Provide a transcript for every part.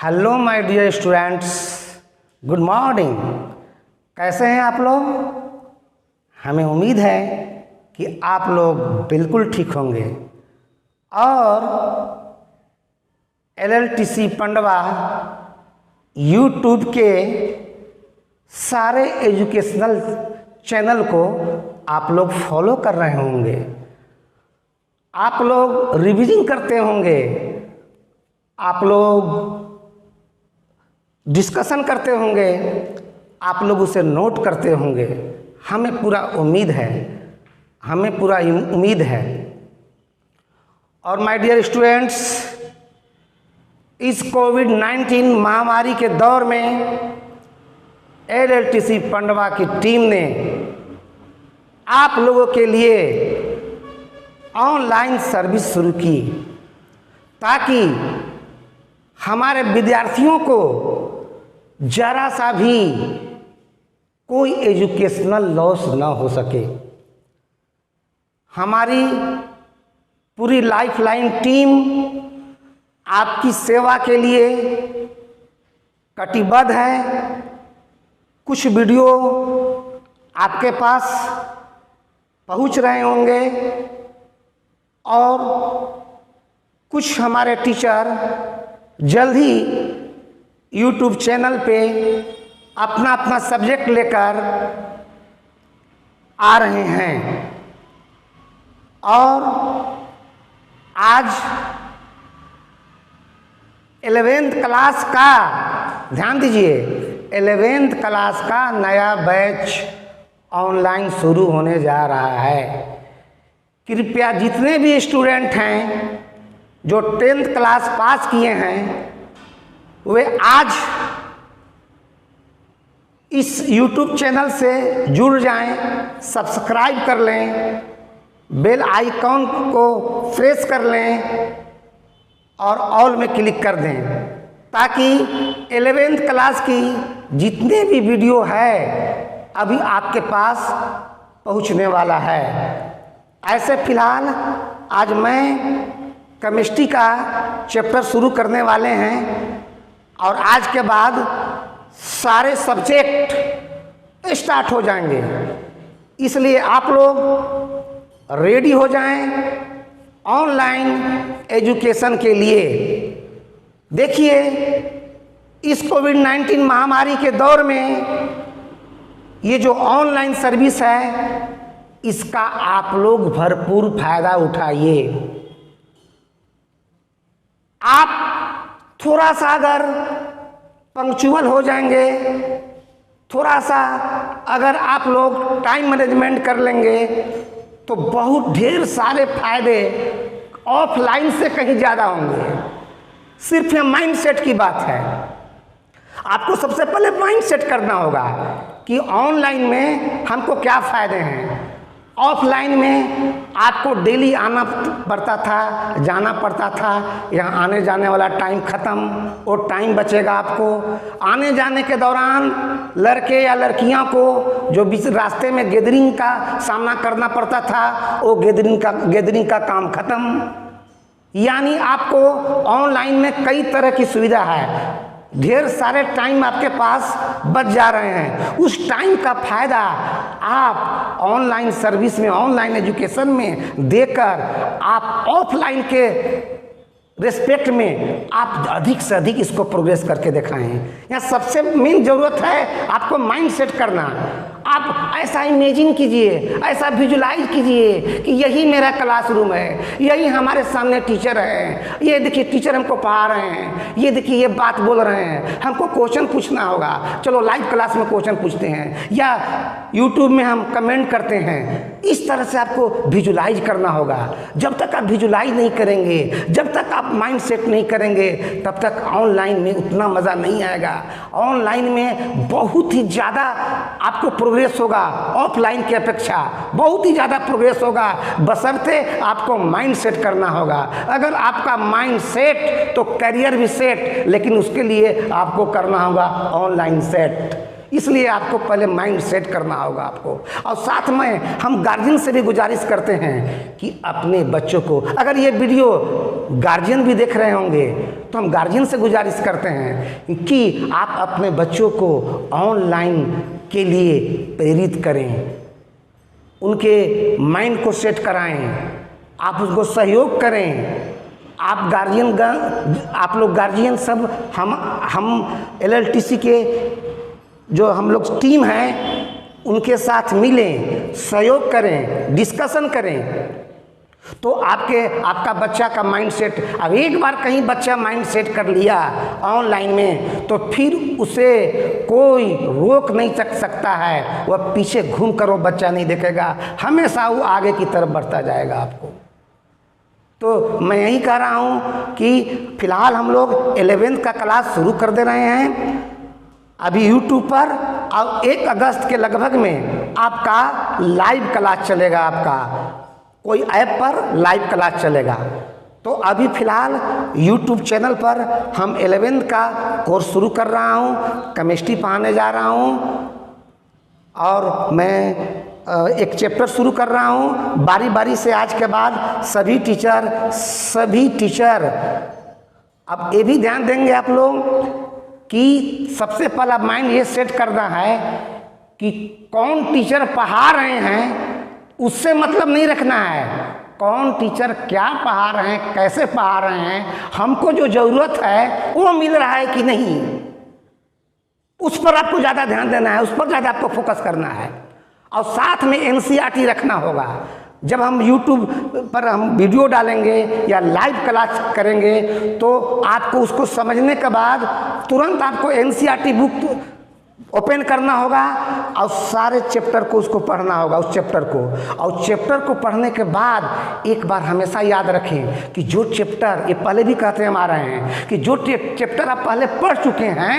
Hello my dear students, good morning. कैसे हैं आप लोग? हमें उम्मीद है कि आप लोग बिल्कुल ठीक होंगे और एलएलटीसी पंडवा यूट्यूब के सारे एजुकेशनल चैनल को आप लोग फॉलो कर रहे होंगे। आप लोग रिवीजन करते होंगे, आप लोग डिस्कशन करते होंगे, आप लोग उसे नोट करते होंगे। हमें पूरा उम्मीद है। और माय डियर स्टूडेंट्स, इस कोविड-19 महामारी के दौर में एलएलटीसी पंडवा की टीम ने आप लोगों के लिए ऑनलाइन सर्विस शुरू की ताकि हमारे विद्यार्थियों को जरा सा भी कोई एजुकेशनल लॉस ना हो सके। हमारी पूरी लाइफलाइन टीम आपकी सेवा के लिए कटिबद्ध है। कुछ वीडियो आपके पास पहुंच रहे होंगे और कुछ हमारे टीचर जल्द ही यूट्यूब चैनल पे अपना अपना सब्जेक्ट लेकर आ रहे हैं। और आज 11th क्लास का, ध्यान दीजिए, 11th क्लास का नया बैच ऑनलाइन शुरू होने जा रहा है। कृपया जितने भी स्टूडेंट हैं जो 10th क्लास पास किए हैं वे आज इस YouTube चैनल से जुड़ जाएं, सब्सक्राइब कर लें, बेल आइकॉन को प्रेस कर लें और ऑल में क्लिक कर दें ताकि 11th क्लास की जितने भी वीडियो है अभी आपके पास पहुंचने वाला है। ऐसे फिलहाल आज मैं केमिस्ट्री का चैप्टर शुरू करने वाले हैं और आज के बाद सारे सब्जेक्ट स्टार्ट हो जाएंगे, इसलिए आप लोग रेडी हो जाएं ऑनलाइन एजुकेशन के लिए। देखिए, इस कोविड-19 महामारी के दौर में ये जो ऑनलाइन सर्विस है इसका आप लोग भरपूर फायदा उठाइए। आप थोड़ा सा अगर पंक्चुअल हो जाएंगे, थोड़ा सा अगर आप लोग टाइम मैनेजमेंट कर लेंगे तो बहुत ढेर सारे फायदे ऑफलाइन से कहीं ज़्यादा होंगे। सिर्फ ये माइंड सेट की बात है। आपको सबसे पहले माइंड सेट करना होगा कि ऑनलाइन में हमको क्या फ़ायदे हैं। ऑफलाइन में आपको डेली आना पड़ता था, जाना पड़ता था, यहाँ आने जाने वाला टाइम ख़त्म, वो टाइम बचेगा आपको। आने जाने के दौरान लड़के या लड़कियाँ को जो बीच रास्ते में गैदरिंग का सामना करना पड़ता था वो गैदरिंग का काम ख़त्म। यानी आपको ऑनलाइन में कई तरह की सुविधा है, ढेर सारे टाइम आपके पास बच जा रहे हैं। उस टाइम का फायदा आप ऑनलाइन सर्विस में, ऑनलाइन एजुकेशन में देकर आप ऑफलाइन के रेस्पेक्ट में आप अधिक से अधिक इसको प्रोग्रेस करके दिखाएं। यहाँ सबसे मेन जरूरत है आपको माइंड सेट करना। आप ऐसा इमेजिन कीजिए, ऐसा विजुलाइज कीजिए कि यही मेरा क्लासरूम है, यही हमारे सामने टीचर है, ये देखिए टीचर हमको पढ़ा रहे हैं, ये देखिए ये बात बोल रहे हैं, हमको क्वेश्चन पूछना होगा, चलो लाइव क्लास में क्वेश्चन पूछते हैं या यूट्यूब में हम कमेंट करते हैं। इस तरह से आपको विजुलाइज करना होगा। जब तक आप विजुलाइज नहीं करेंगे, जब तक आप माइंड सेट नहीं करेंगे, तब तक ऑनलाइन में उतना मज़ा नहीं आएगा। ऑनलाइन में बहुत ही ज़्यादा आपको प्रोग्रेस होगा, ऑफलाइन की अपेक्षा बहुत ही ज़्यादा प्रोग्रेस होगा, बशर्ते आपको माइंड सेट करना होगा। अगर आपका माइंड सेट तो करियर भी सेट, लेकिन उसके लिए आपको करना होगा ऑनलाइन सेट। इसलिए आपको पहले माइंड सेट करना होगा आपको। और साथ में हम गार्जियन से भी गुजारिश करते हैं कि अपने बच्चों को, अगर ये वीडियो गार्जियन भी देख रहे होंगे तो हम गार्जियन से गुजारिश करते हैं कि आप अपने बच्चों को ऑनलाइन के लिए प्रेरित करें, उनके माइंड को सेट कराएं, आप उसको सहयोग करें। आप लोग गार्जियन सब हम LLTC के जो हम लोग टीम हैं उनके साथ मिलें, सहयोग करें, डिस्कशन करें, तो आपका बच्चा का माइंड सेट, अब एक बार कहीं बच्चा माइंड सेट कर लिया ऑनलाइन में तो फिर उसे कोई रोक नहीं सकता है। वह पीछे घूम कर वो बच्चा नहीं देखेगा, हमेशा वो आगे की तरफ बढ़ता जाएगा आपको। तो मैं यही कह रहा हूँ कि फिलहाल हम लोग 11th का क्लास शुरू कर दे रहे हैं अभी यूट्यूब पर, और 1 अगस्त के लगभग में आपका लाइव क्लास चलेगा, आपका कोई ऐप पर लाइव क्लास चलेगा। तो अभी फ़िलहाल यूट्यूब चैनल पर हम 11th का कोर्स शुरू कर रहा हूँ, केमिस्ट्री पढ़ाने जा रहा हूँ, और मैं एक चैप्टर शुरू कर रहा हूँ। बारी बारी से आज के बाद सभी टीचर अब ये भी ध्यान देंगे आप लोग कि सबसे पहला माइंड ये सेट करना है कि कौन टीचर पढ़ा रहे हैं उससे मतलब नहीं रखना है, कौन टीचर क्या पढ़ा रहे हैं, कैसे पढ़ा रहे हैं, हमको जो ज़रूरत है वो मिल रहा है कि नहीं, उस पर आपको ज़्यादा ध्यान देना है, उस पर ज़्यादा आपको फोकस करना है। और साथ में NCERT रखना होगा। जब हम YouTube पर हम वीडियो डालेंगे या लाइव क्लास करेंगे तो आपको उसको समझने के बाद तुरंत आपको NCERT बुक ओपन करना होगा और सारे चैप्टर को उसको पढ़ना होगा, उस चैप्टर को। और चैप्टर को पढ़ने के बाद एक बार हमेशा याद रखें कि जो चैप्टर, ये पहले भी कहते हम आ रहे हैं कि जो चैप्टर आप पहले पढ़ चुके हैं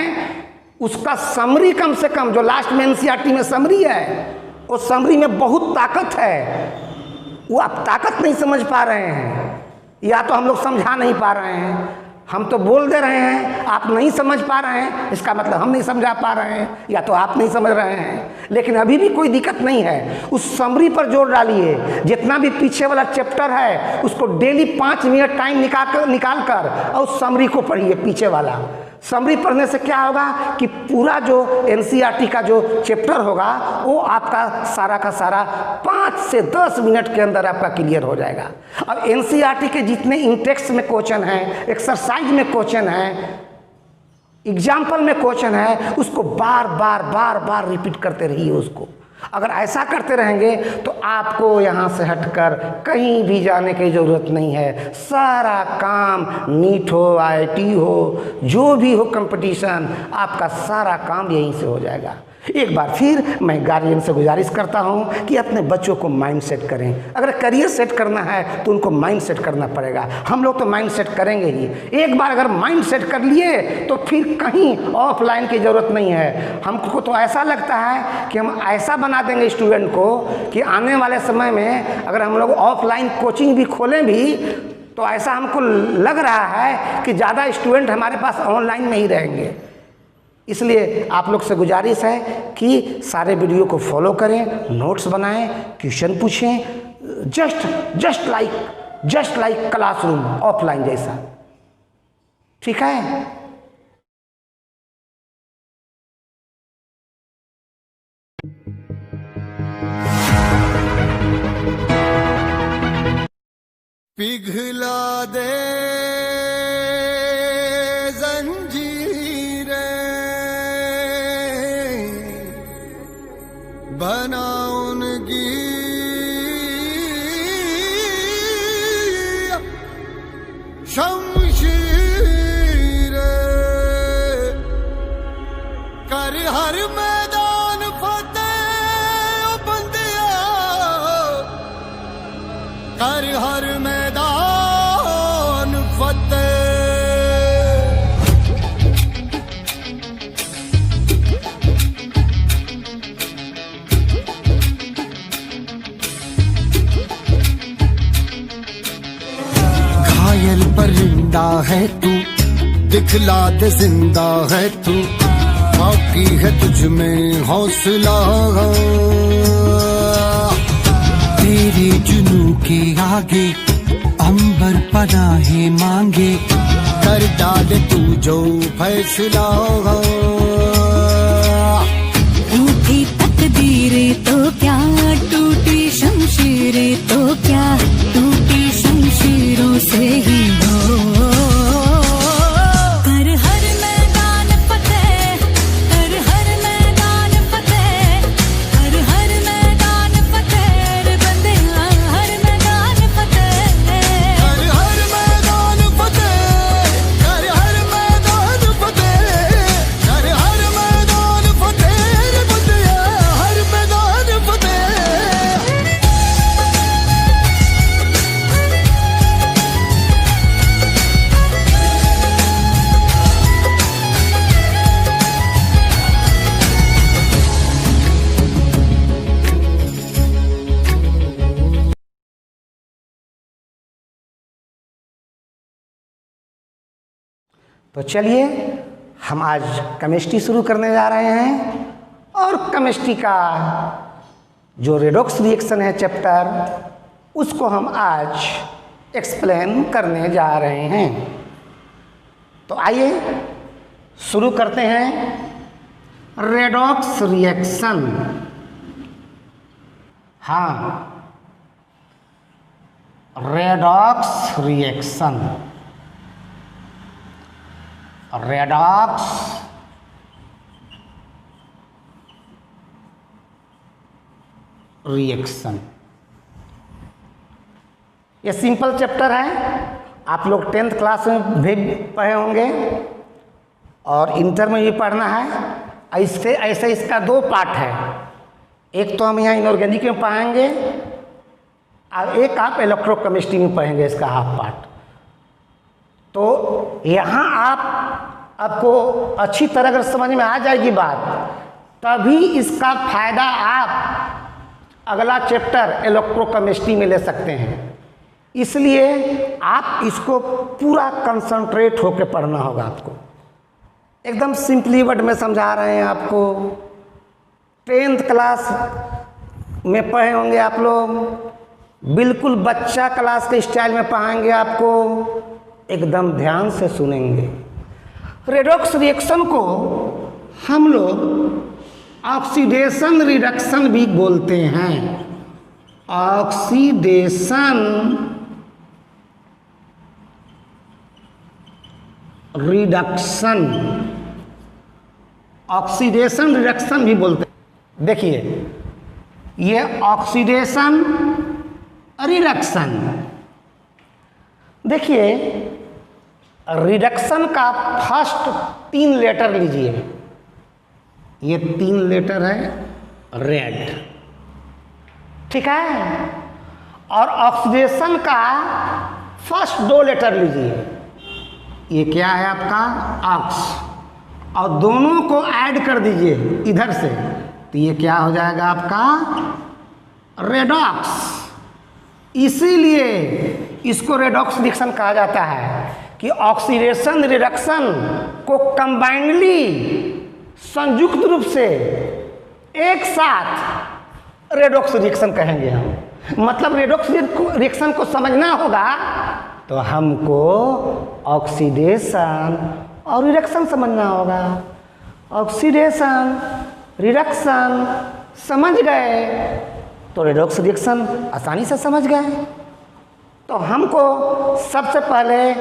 उसका समरी कम से कम, जो लास्ट में NCERT में समरी है, उस समरी में बहुत ताकत है, वो आप ताकत नहीं समझ पा रहे हैं, या तो हम लोग समझा नहीं पा रहे हैं, हम तो बोल दे रहे हैं, आप नहीं समझ पा रहे हैं, इसका मतलब हम नहीं समझा पा रहे हैं, या तो आप नहीं समझ रहे हैं। लेकिन अभी भी कोई दिक्कत नहीं है, उस समरी पर जोर डालिए। जितना भी पीछे वाला चैप्टर है उसको डेली 5 मिनट टाइम निकाल कर और उस समरी को पढ़िए। पीछे वाला समरी पढ़ने से क्या होगा कि पूरा जो NCERT का जो चैप्टर होगा वो आपका सारा का सारा 5 से 10 मिनट के अंदर आपका क्लियर हो जाएगा। अब NCERT के जितने इंटेक्स्ट में क्वेश्चन हैं, एक्सरसाइज में क्वेश्चन हैं, एग्जाम्पल में क्वेश्चन है, उसको बार बार रिपीट करते रहिए उसको। अगर ऐसा करते रहेंगे तो आपको यहाँ से हटकर कहीं भी जाने की ज़रूरत नहीं है। सारा काम नीट हो, IIT हो, जो भी हो कंपटीशन, आपका सारा काम यहीं से हो जाएगा। एक बार फिर मैं गार्जियन से गुजारिश करता हूं कि अपने बच्चों को माइंड सेट करें। अगर करियर सेट करना है तो उनको माइंड सेट करना पड़ेगा। हम लोग तो माइंड सेट करेंगे ही। एक बार अगर माइंड सेट कर लिए तो फिर कहीं ऑफलाइन की ज़रूरत नहीं है। हमको तो ऐसा लगता है कि हम ऐसा बना देंगे स्टूडेंट को कि आने वाले समय में अगर हम लोग ऑफलाइन कोचिंग भी खोलें भी तो ऐसा हमको लग रहा है कि ज़्यादा स्टूडेंट हमारे पास ऑनलाइन में ही रहेंगे। इसलिए आप लोग से गुजारिश है कि सारे वीडियो को फॉलो करें, नोट्स बनाएं, क्वेश्चन पूछें, जस्ट लाइक क्लासरूम ऑफलाइन जैसा। ठीक है? पिघला दे बना उनकी शमशीर, कर हर मैदान फतेह बंदिया, कर हर मैदान फतेह। परिंदा है तू, दिखला दे जिंदा है तू, बाकी है तुझ में हौसला, तेरे जुनू के आगे अंबर पनाहे मांगे, कर डाले तू जो फैसला। टूटी तकदीरें तो क्या, टूटी शमशीरें तो क्या, टूटी शमशीरों से ही हो। कर हर मैदान फतेह, कर हर मैदान फतेह, कर हर मैदान फतेह रे बंदिया, हर मैदान फतेह। कर हर मैदान फतेह, कर हर मैदान फतेह, कर हर मैदान फतेह रे बंदिया, हर मैदान फतेह। तो चलिए हम आज केमिस्ट्री शुरू करने जा रहे हैं, और केमिस्ट्री का जो रेडॉक्स रिएक्शन है चैप्टर, उसको हम आज एक्सप्लेन करने जा रहे हैं। तो आइए शुरू करते हैं रेडॉक्स रिएक्शन। हाँ, रेडॉक्स रिएक्शन, रेडॉक्स रिएक्शन। ये सिंपल चैप्टर है, आप लोग 10th क्लास में भी पढ़े होंगे और इंटर में भी पढ़ना है। ऐसे इसका 2 पार्ट है, एक तो हम यहाँ इनऑर्गेनिक में पढ़ेंगे और एक आप इलेक्ट्रोकेमिस्ट्री में पढ़ेंगे इसका हाफ पार्ट। तो यहाँ आपको अच्छी तरह अगर समझ में आ जाएगी बात, तभी इसका फायदा आप अगला चैप्टर इलेक्ट्रोकेमिस्ट्री में ले सकते हैं। इसलिए आप इसको पूरा कंसंट्रेट होकर पढ़ना होगा आपको। एकदम सिंपली वर्ड में समझा रहे हैं आपको। 10th क्लास में पढ़े होंगे आप लोग, बिल्कुल बच्चा क्लास के स्टाइल में पढ़ाएंगे आपको, एकदम ध्यान से सुनेंगे। रेडॉक्स रिएक्शन को हम लोग ऑक्सीडेशन रिडक्शन भी बोलते हैं। ऑक्सीडेशन रिडक्शन, ऑक्सीडेशन रिडक्शन भी बोलते हैं। देखिए, ये ऑक्सीडेशन रिडक्शन, देखिए रिडक्शन का फर्स्ट 3 लेटर लीजिए। ये 3 लेटर है रेड, ठीक है। और ऑक्सीडेशन का फर्स्ट 2 लेटर लीजिए। ये क्या है आपका ऑक्स, और दोनों को ऐड कर दीजिए इधर से, तो ये क्या हो जाएगा आपका रेडॉक्स। इसीलिए इसको रेडॉक्स रिएक्शन कहा जाता है कि ऑक्सीडेशन रिडक्शन को कंबाइंडली, संयुक्त रूप से एक साथ रेडॉक्स रिएक्शन कहेंगे हम। मतलब रेडॉक्स रिएक्शन को समझना होगा तो हमको ऑक्सीडेशन और रिडक्शन समझना होगा। ऑक्सीडेशन रिडक्शन समझ गए तो रेडॉक्स रिएक्शन आसानी से समझ गए। तो हमको सबसे पहले,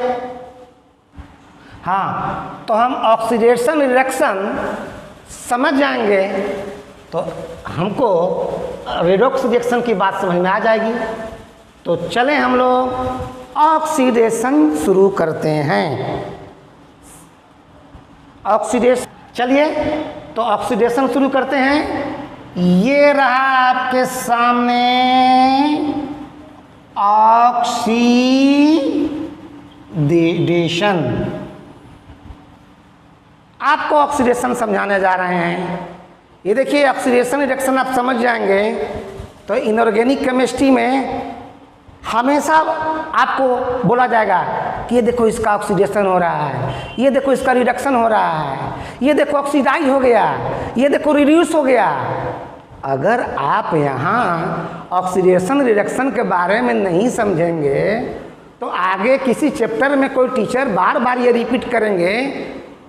हाँ, तो हम ऑक्सीडेशन रिडक्शन समझ जाएंगे तो हमको रेडॉक्स रिएक्शन की बात समझ में आ जाएगी। तो चलें हम लोग ऑक्सीडेशन शुरू करते हैं। ऑक्सीडेशन, चलिए तो ऑक्सीडेशन शुरू करते हैं। ये रहा आपके सामने ऑक्सीडेशन। आपको ऑक्सीडेशन समझाने जा रहे हैं। ये देखिए ऑक्सीडेशन रिडक्शन आप समझ जाएंगे तो इनऑर्गेनिक केमिस्ट्री में हमेशा आपको बोला जाएगा कि ये देखो इसका ऑक्सीडेशन हो रहा है, ये देखो इसका रिडक्शन हो रहा है, ये देखो ऑक्सीडाइज हो गया, ये देखो रिड्यूस हो गया। अगर आप यहाँ ऑक्सीडेशन रिडक्शन के बारे में नहीं समझेंगे तो आगे किसी चैप्टर में कोई टीचर बार बार ये रिपीट करेंगे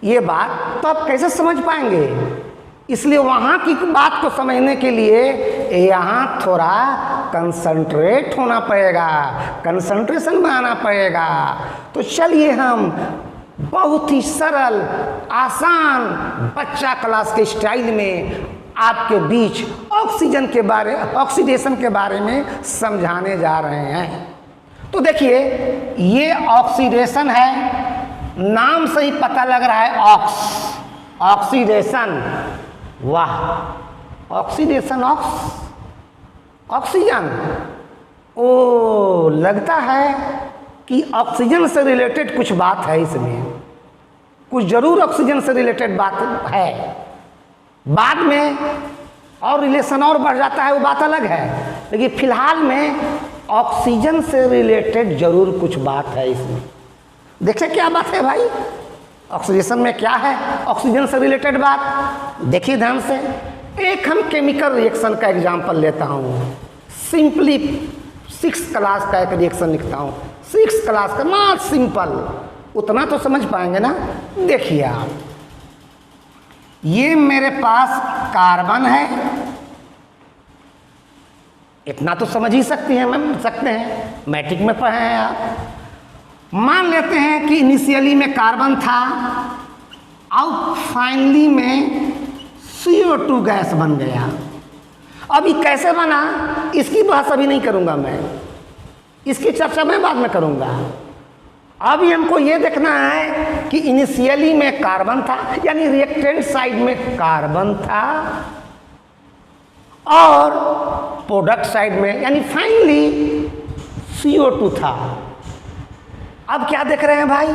ये बात, तो आप कैसे समझ पाएंगे। इसलिए वहाँ की बात को समझने के लिए यहाँ थोड़ा कंसंट्रेट होना पड़ेगा, कंसंट्रेशन बनाना पड़ेगा। तो चलिए हम बहुत ही सरल आसान बच्चा क्लास के स्टाइल में आपके बीच ऑक्सीडेशन के बारे में समझाने जा रहे हैं। तो देखिए ये ऑक्सीडेशन है, नाम से ही पता लग रहा है ऑक्सीडेशन। वाह, ऑक्सीडेशन ऑक्सीजन, ओ लगता है कि ऑक्सीजन से रिलेटेड कुछ बात है, इसमें कुछ जरूर ऑक्सीजन से रिलेटेड बात है। बाद में और रिलेशन और बढ़ जाता है, वो बात अलग है, लेकिन फिलहाल में ऑक्सीजन से रिलेटेड जरूर कुछ बात है इसमें। देखिए क्या बात है भाई, ऑक्सीडेशन में क्या है ऑक्सीजन से रिलेटेड बात, देखिए ध्यान से। एक हम केमिकल रिएक्शन का एग्जांपल लेता हूँ, सिंपली 6th क्लास का एक रिएक्शन लिखता हूँ, 6th क्लास का, बहुत सिंपल, उतना तो समझ पाएंगे ना। देखिए आप, ये मेरे पास कार्बन है, इतना तो समझ ही सकते हैं, मैट्रिक में पढ़े हैं आप। मान लेते हैं कि इनिशियली में कार्बन था और फाइनली में CO2 गैस बन गया। अब ये कैसे बना इसकी बहस अभी नहीं करूंगा मैं, इसकी चर्चा मैं बाद में करूंगा। अभी हमको ये देखना है कि इनिशियली में कार्बन था, यानी रिएक्टेंट साइड में कार्बन था, और प्रोडक्ट साइड में यानी फाइनली CO2 था। अब क्या देख रहे हैं भाई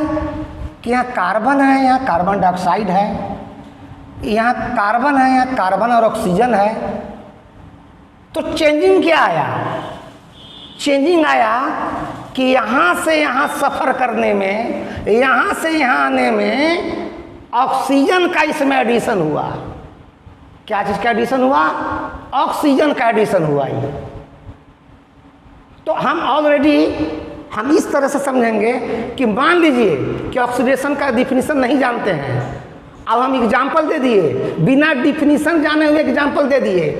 कि यहाँ कार्बन है, यहाँ कार्बन डाइऑक्साइड है, यहाँ कार्बन है, यहाँ कार्बन और ऑक्सीजन है। तो चेंजिंग क्या आया, चेंजिंग आया कि यहाँ से यहाँ सफ़र करने में, यहाँ से यहाँ आने में ऑक्सीजन का इसमें एडिशन हुआ। क्या चीज़ का एडिशन हुआ, ऑक्सीजन का एडिशन हुआ। ये तो हम इस तरह से समझेंगे कि मान लीजिए कि ऑक्सीडेशन का डिफिनीशन नहीं जानते हैं, अब हम एग्जाम्पल दे दिए, बिना डिफिनीशन जाने हुए एग्जाम्पल दे दिए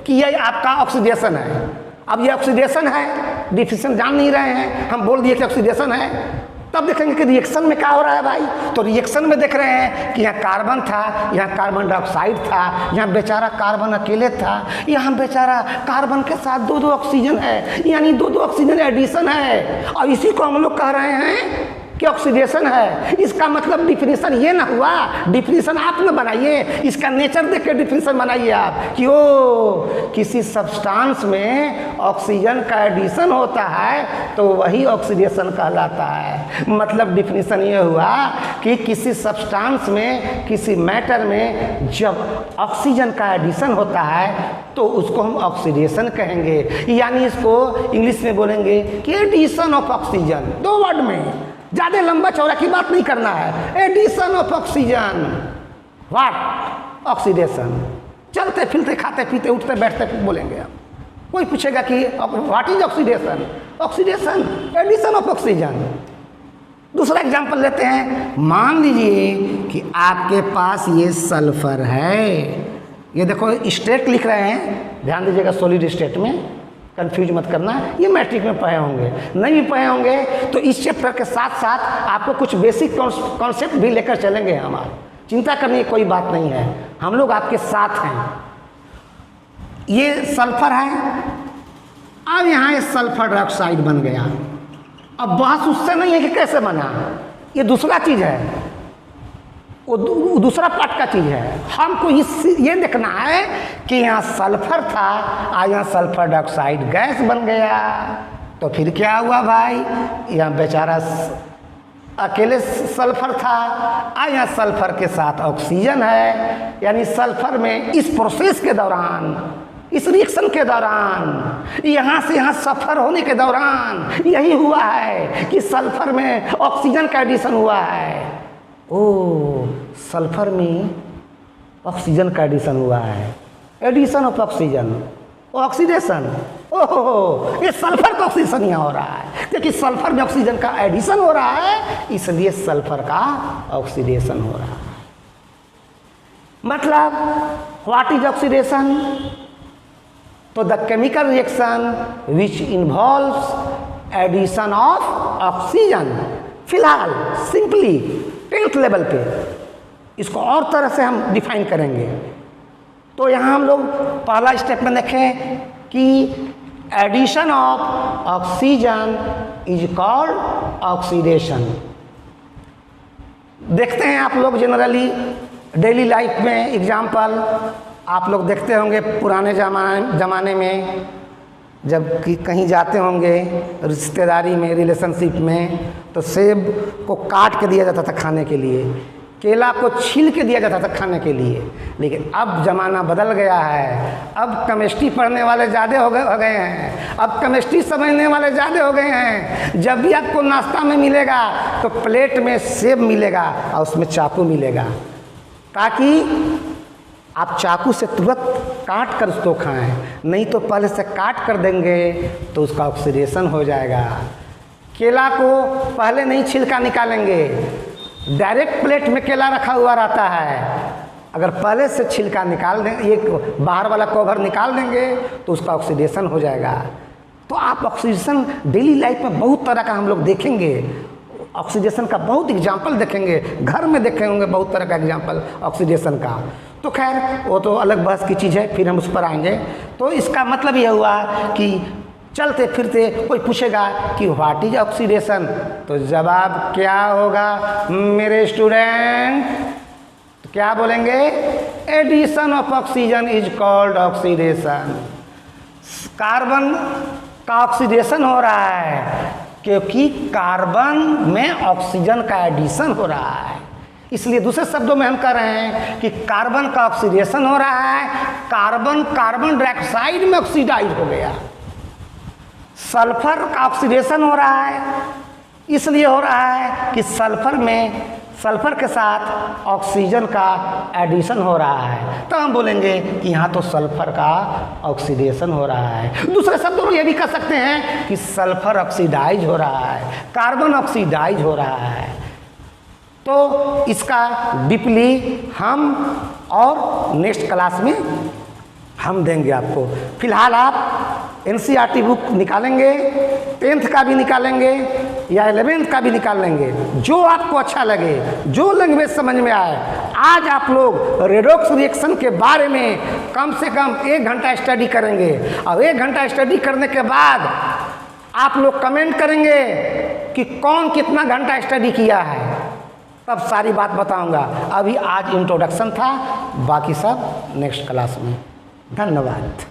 कि ये आपका ऑक्सीडेशन है। अब ये ऑक्सीडेशन है, डिफिनीशन जान नहीं रहे हैं, हम बोल दिए कि ऑक्सीडेशन है, तब देखेंगे कि रिएक्शन में क्या हो रहा है भाई। तो रिएक्शन में देख रहे हैं कि यहाँ कार्बन था, यहाँ कार्बन डाइऑक्साइड था, यहाँ बेचारा कार्बन अकेले था, यहाँ बेचारा कार्बन के साथ 2-2 ऑक्सीजन है, यानी 2-2 ऑक्सीजन एडिशन है। और इसी को हम लोग कह रहे हैं कि ऑक्सीडेशन है। इसका मतलब डिफिनीशन ये ना हुआ, डिफिनीशन आप न बनाइए, इसका नेचर देख के डिफिनीशन बनाइए आप कि ओ किसी सब्सटेंस में ऑक्सीजन का एडिशन होता है तो वही ऑक्सीडेशन कहलाता है। मतलब डिफिनीशन ये हुआ कि किसी सब्सटेंस में, किसी मैटर में जब ऑक्सीजन का एडिशन होता है तो उसको हम ऑक्सीडेशन कहेंगे, यानी इसको इंग्लिश में बोलेंगे कि एडिशन ऑफ ऑक्सीजन। 2 वर्ड में, ज़्यादा लंबा चौड़ा की बात नहीं करना है। Addition of oxygen, what oxidation. चलते फिरते खाते पीते उठते बैठते बोलेंगे हम। कोई पूछेगा कि what is oxidation, oxidation addition of oxygen. दूसरा एग्जांपल लेते हैं, मान लीजिए कि आपके पास ये सल्फर है, ये देखो स्टेट लिख रहे हैं, ध्यान दीजिएगा, सॉलिड स्टेट में, कंफ्यूज मत करना। ये मैट्रिक में पढ़े होंगे, नहीं भी पढ़े होंगे तो इस चैप्टर के साथ साथ आपको कुछ बेसिक कॉन्सेप्ट भी लेकर चलेंगे हम। चिंता करने की कोई बात नहीं है, हम लोग आपके साथ हैं। ये सल्फर है, अब यहाँ ये सल्फर डाइऑक्साइड बन गया। अब बहस उससे नहीं है कि कैसे बना, ये दूसरा चीज़ है, वो दूसरा पार्ट का चीज़ है। हमको ये देखना है कि यहाँ सल्फर था और यहाँ सल्फर डाइऑक्साइड गैस बन गया, तो फिर क्या हुआ भाई, यहाँ बेचारा अकेले सल्फर था और यहाँ सल्फर के साथ ऑक्सीजन है, यानी सल्फर में इस प्रोसेस के दौरान, इस रिएक्शन के दौरान, यहाँ से यहाँ सफ़र होने के दौरान यही हुआ है कि सल्फर में ऑक्सीजन का एडिशन हुआ है। ओ, सल्फर में ऑक्सीजन का एडिशन हुआ है, एडिशन ऑफ ऑक्सीजन, ऑक्सीडेशन। ओहो, ये सल्फर का ऑक्सीडेशन यहाँ हो रहा है, क्योंकि सल्फर में ऑक्सीजन का एडिशन हो रहा है, इसलिए सल्फर का ऑक्सीडेशन हो रहा है। मतलब व्हाट इज ऑक्सीडेशन? तो the chemical reaction which involves addition of oxygen. फिलहाल सिंपली 10th लेवल पे इसको और तरह से हम डिफाइन करेंगे। तो यहाँ हम लोग पहला स्टेप में देखें कि addition of oxygen is called oxidation. देखते हैं आप लोग जनरली डेली लाइफ में एग्जाम्पल आप लोग देखते होंगे, पुराने ज़माने में जब कि कहीं जाते होंगे रिश्तेदारी में, रिलेशनशिप में, तो सेब को काट के दिया जाता था खाने के लिए, केला को छील के दिया जाता था खाने के लिए। लेकिन अब ज़माना बदल गया है, अब केमिस्ट्री पढ़ने वाले ज़्यादा हो गए हैं, अब केमिस्ट्री समझने वाले ज़्यादा हो गए हैं। जब भी आपको नाश्ता में मिलेगा तो प्लेट में सेब मिलेगा और उसमें चाकू मिलेगा, ताकि आप चाकू से तुरंत काट कर उसको खाएं, नहीं तो पहले से काट कर देंगे तो उसका ऑक्सीडेशन हो जाएगा। केला को पहले नहीं छिलका निकालेंगे, डायरेक्ट प्लेट में केला रखा हुआ रहता है, अगर पहले से छिलका निकाल दें, एक बाहर वाला कवर निकाल देंगे तो उसका ऑक्सीडेशन हो जाएगा। तो आप ऑक्सीडेशन डेली लाइफ में बहुत तरह का हम लोग देखेंगे, ऑक्सीडेशन का बहुत एग्जाम्पल देखेंगे, घर में देखे होंगे बहुत तरह का एग्जाम्पल ऑक्सीडेशन का। तो खैर वो तो अलग बहस की चीज़ है, फिर हम उस पर आएंगे। तो इसका मतलब यह हुआ कि चलते फिरते कोई पूछेगा कि व्हाट इज ऑक्सीडेशन, तो जवाब क्या होगा मेरे स्टूडेंट? तो क्या बोलेंगे? Addition of oxygen is called oxidation. Carbon का ऑक्सीडेशन हो रहा है क्योंकि कार्बन में ऑक्सीजन का एडिशन हो रहा है, इसलिए दूसरे शब्दों में हम कह रहे हैं कि कार्बन का ऑक्सीडेशन हो रहा है। कार्बन कार्बन डाइऑक्साइड में ऑक्सीडाइज हो गया। सल्फर का ऑक्सीडेशन हो रहा है, इसलिए हो रहा है कि सल्फर के साथ ऑक्सीजन का एडिशन हो रहा है। तो हम बोलेंगे कि यहाँ तो सल्फर का ऑक्सीडेशन हो रहा है। दूसरे शब्दों में ये भी कह सकते हैं कि सल्फर ऑक्सीडाइज हो रहा है, कार्बन ऑक्सीडाइज हो रहा है। तो इसका डीपली हम और नेक्स्ट क्लास में हम देंगे आपको। फिलहाल आप NCERT बुक निकालेंगे, 10th का भी निकालेंगे या 11th का भी निकाल लेंगे, जो आपको अच्छा लगे, जो लैंग्वेज समझ में आए। आज आप लोग रेडॉक्स रिएक्शन के बारे में कम से कम 1 घंटा स्टडी करेंगे, और 1 घंटा स्टडी करने के बाद आप लोग कमेंट करेंगे कि कौन कितना घंटा स्टडी किया है, तब सारी बात बताऊंगा। अभी आज इंट्रोडक्शन था, बाकी सब नेक्स्ट क्लास में। धन्यवाद।